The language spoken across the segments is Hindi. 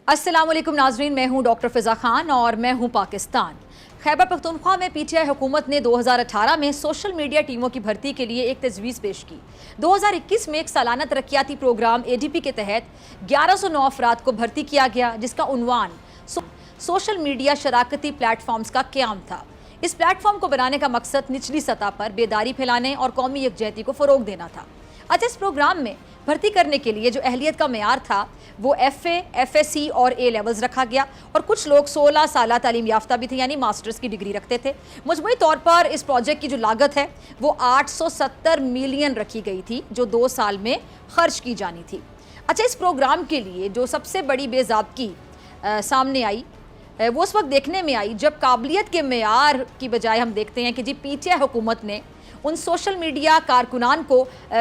अस्सलाम वालेकुम नाजरीन, मैं हूं डॉक्टर फ़िज़ा खान और मैं हूं पाकिस्तान। खैबर पख्तूनख्वा में पीटीआई हुकूमत ने 2018 में सोशल मीडिया टीमों की भर्ती के लिए एक तजवीज़ पेश की। 2021 में एक सालाना तरक्याती प्रोग्राम ADP के तहत 1109 अफराद को भर्ती किया गया, जिसका उन्वान सोशल मीडिया शराकती प्लेटफॉर्म्स का क़याम था। इस प्लेटफॉर्म को बनाने का मकसद निचली सतह पर बेदारी फैलाने और कौमी यकजहती को फ़रोग देना था। अच्छा, इस प्रोग्राम में भर्ती करने के लिए जो अहलियत का मेयार था वो FA, FSC और A लेवल्स रखा गया और कुछ लोग 16 साल तालीम याफ्ता भी थे, यानी मास्टर्स की डिग्री रखते थे। मजमूई तौर पर इस प्रोजेक्ट की जो लागत है वो 870 मिलियन रखी गई थी, जो 2 साल में खर्च की जानी थी। अच्छा, इस प्रोग्राम के लिए जो सबसे बड़ी बेज़ाब्तगी सामने आई वो उस वक्त देखने में आई जब काबिलियत के मेयार की बजाय हम देखते हैं कि जी PTI हुकूमत ने उन सोशल मीडिया कारकुनान को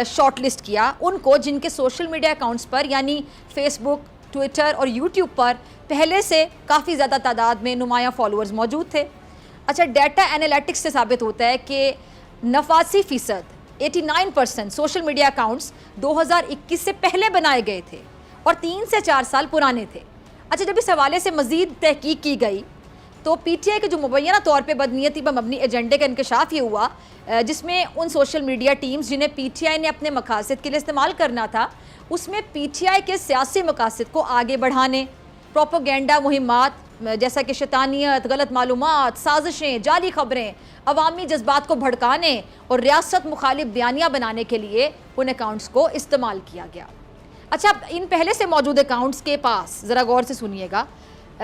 शॉर्टलिस्ट किया, उनको जिनके सोशल मीडिया अकाउंट्स पर यानी फेसबुक, ट्विटर और यूट्यूब पर पहले से काफ़ी ज़्यादा तादाद में नुमायाँ फॉलोअर्स मौजूद थे। अच्छा, डाटा एनालिटिक्स से साबित होता है कि 89% 89% सोशल मीडिया अकाउंट्स 2021 से पहले बनाए गए थे और 3 से 4 साल पुराने थे। अच्छा, जब इस हवाले से मज़ीद तहकीक की गई तो PTI के जो मुबैना तौर पे बदनीयती पर मबनी एजेंडे का इंकशाफ ये हुआ, जिसमें उन सोशल मीडिया टीम्स जिन्हें PTI ने अपने मकासद के लिए इस्तेमाल करना था, उसमें PTI के सियासी मकासद को आगे बढ़ाने, प्रोपोगेंडा मुहिमात जैसा कि शैतानियत, गलत मालूमात, साजिशें, जाली खबरें, अवामी जज्बात को भड़काने और रियासत मुखालिफ बयानियाँ बनाने के लिए उन अकाउंट्स को इस्तेमाल किया गया। अच्छा, इन पहले से मौजूद अकाउंट्स के पास ज़रा गौर से सुनिएगा,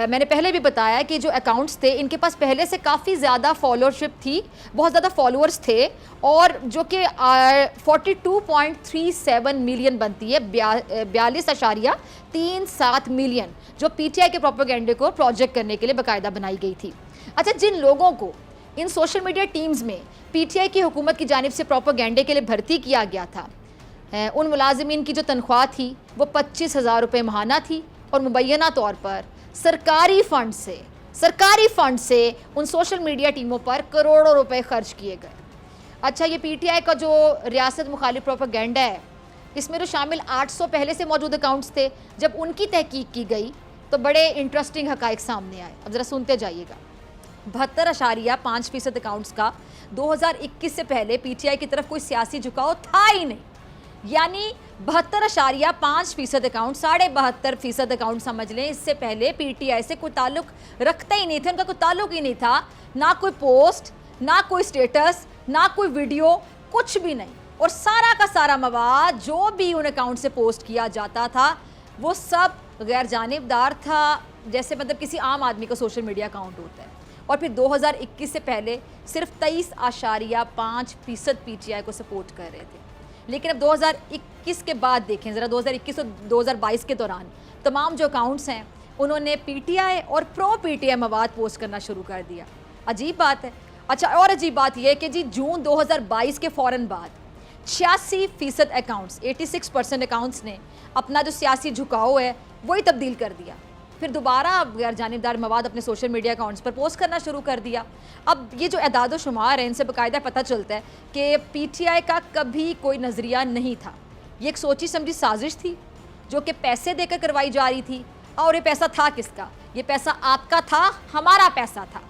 मैंने पहले भी बताया कि जो अकाउंट्स थे इनके पास पहले से काफ़ी ज़्यादा फॉलोअरशिप थी, बहुत ज़्यादा फॉलोअर्स थे और जो कि 42.37 मिलियन बनती है, 42.37 मिलियन जो PTI के प्रोपेगेंडे को प्रोजेक्ट करने के लिए बाकायदा बनाई गई थी। अच्छा, जिन लोगों को इन सोशल मीडिया टीम्स में PTI की हुकूमत की जानिब से प्रोपेगेंडे के लिए भर्ती किया गया था, उन मुलाजिमीन की जो तनख्वाह थी वो 25,000 रुपये माहाना थी और मुबैना तौर पर सरकारी फंड से उन सोशल मीडिया टीमों पर करोड़ों रुपए खर्च किए गए। अच्छा, ये PTI का जो रियासत मुखालिफ प्रोपेगेंडा है, इसमें तो शामिल 800 पहले से मौजूद अकाउंट्स थे। जब उनकी तहकीक की गई तो बड़े इंटरेस्टिंग हकाइक सामने आए। अब ज़रा सुनते जाइएगा। 72.5% अकाउंट्स का 2021 से पहले PTI की तरफ कोई सियासी झुकाव था ही नहीं, यानी 72.5% अकाउंट, 72.5% अकाउंट समझ लें, इससे पहले PTI से कोई ताल्लुक रखते ही नहीं थे, उनका कोई ताल्लुक ही नहीं था, ना कोई पोस्ट, ना कोई स्टेटस, ना कोई वीडियो, कुछ भी नहीं। और सारा का सारा मवाद जो भी उन अकाउंट से पोस्ट किया जाता था वो सब गैर जानिबदार था, जैसे मतलब किसी आम आदमी का सोशल मीडिया अकाउंट होता है। और फिर 2021 से पहले सिर्फ 23.5% PTI को सपोर्ट कर रहे थे। लेकिन अब 2021 के बाद देखें ज़रा, 2021 और 2022 के दौरान तमाम जो अकाउंट्स हैं उन्होंने PTI और प्रो PTI मवाद पोस्ट करना शुरू कर दिया। अजीब बात है। अच्छा, और अजीब बात यह है कि जी जून 2022 के फ़ौरन बाद 86% अकाउंट्स, 86% अकाउंट्स ने अपना जो सियासी झुकाव है वही तब्दील कर दिया, फिर दोबारा गैर जानिबदार मवाद अपने सोशल मीडिया अकाउंट्स पर पोस्ट करना शुरू कर दिया। अब ये जो एदाद शुमार है इनसे बाकायदा पता चलता है कि PTI का कभी कोई नज़रिया नहीं था, ये एक सोची समझी साजिश थी जो कि पैसे देकर करवाई जा रही थी। और ये पैसा था किसका? ये पैसा आपका था, हमारा पैसा था,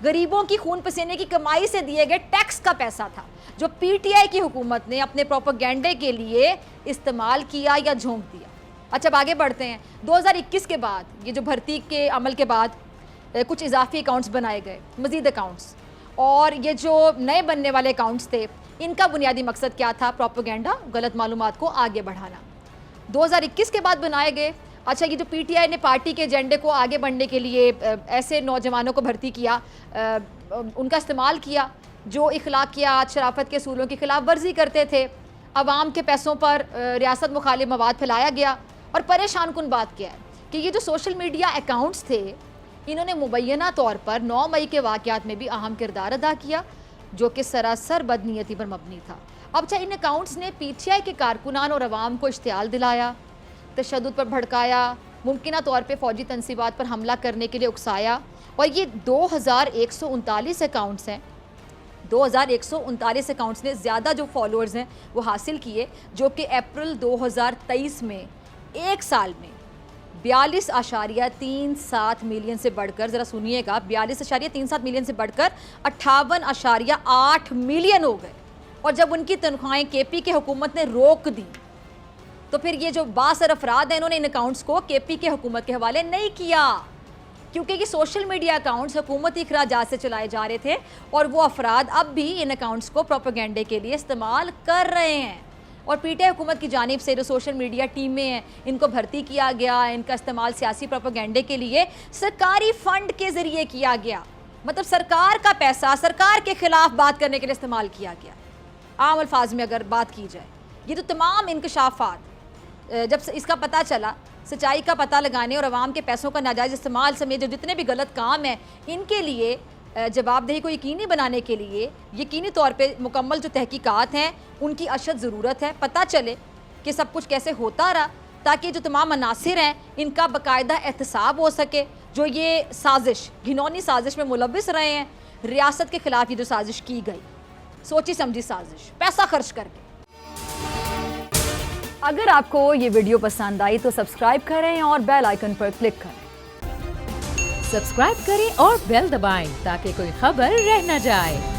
गरीबों की खून पसीने की कमाई से दिए गए टैक्स का पैसा था, जो PTI की हुकूमत ने अपने प्रोपेगेंडे के लिए इस्तेमाल किया या झोंक दिया। अच्छा, अब आगे बढ़ते हैं। 2021 के बाद ये जो भर्ती के अमल के बाद कुछ इजाफी अकाउंट्स बनाए गए, मज़ीद अकाउंट्स, और ये जो नए बनने वाले अकाउंट्स थे इनका बुनियादी मकसद क्या था? प्रोपेगेंडा, गलत मालूमात को आगे बढ़ाना। 2021 के बाद बनाए गए। अच्छा, ये जो PTI ने पार्टी के एजेंडे को आगे बढ़ने के लिए ऐसे नौजवानों को भर्ती किया, उनका इस्तेमाल किया जो इखलाकियात, शराफत के असूलों की खिलाफ वर्जी करते थे। अवाम के पैसों पर रियासत मुखालिफ मवाद फैलाया गया। और परेशान कुन बात क्या है कि ये जो सोशल मीडिया अकाउंट्स थे इन्होंने मुबैना तौर पर 9 मई के वाक़यात में भी अहम किरदार अदा किया, जो कि सरासर बदनीयती पर मबनी था। अब अच्छा, इन अकाउंट्स ने PTI के कारकुनान और अवाम को इश्तियाल दिलाया, तशद्दुद पर भड़काया, मुमकिना तौर पर फ़ौजी तनसीबात पर हमला करने के लिए उकसाया। और ये 2139 अकाउंट्स हैं। 2139 अकाउंट्स ने ज़्यादा जो फॉलोअर्स हैं वो हासिल किए, जो कि अप्रैल 2023 में एक साल में 42.37 मिलियन से बढ़कर, जरा सुनिएगा, 42.37 मिलियन से बढ़कर 58.8 मिलियन हो गए। और जब उनकी तनख्वाहें केपी के हुकूमत ने रोक दी तो फिर ये जो बासर अफराद हैं इन्होंने इन अकाउंट्स को केपी के हुकूमत के हवाले नहीं किया, क्योंकि ये सोशल मीडिया अकाउंट्स हुकूमती अखराजात से चलाए जा रहे थे और वो अफराद अब भी इन अकाउंट्स को प्रोपेगेंडे के लिए इस्तेमाल कर रहे हैं। और पीटीआई हुकूमत की जानिब से जो सोशल मीडिया टीमें हैं इनको भर्ती किया गया, इनका इस्तेमाल सियासी प्रोपेगेंडे के लिए सरकारी फंड के ज़रिए किया गया, मतलब सरकार का पैसा सरकार के खिलाफ बात करने के लिए इस्तेमाल किया गया। आम अल्फाज में अगर बात की जाए, ये तो तमाम इंकशाफात जब से इसका पता चला, सच्चाई का पता लगाने और अवाम के पैसों का नाजायज़ इस्तेमाल समेत जो जितने भी गलत काम हैं इनके लिए जवाबदेही को यकीनी बनाने के लिए यकीनी तौर पे मुकम्मल जो तहकीकात हैं उनकी अशद ज़रूरत है। पता चले कि सब कुछ कैसे होता रहा, ताकि जो तमाम अनासिर हैं इनका बाकायदा एहतसाब हो सके। जो ये साजिश, घिनौनी साजिश में मुलविस रहे हैं, रियासत के खिलाफ ये जो साजिश की गई, सोची समझी साजिश, पैसा खर्च करके। अगर आपको ये वीडियो पसंद आई तो सब्सक्राइब करें और बेल आइकन पर क्लिक करें। सब्सक्राइब करें और बेल दबाएं ताकि कोई खबर रह न जाए।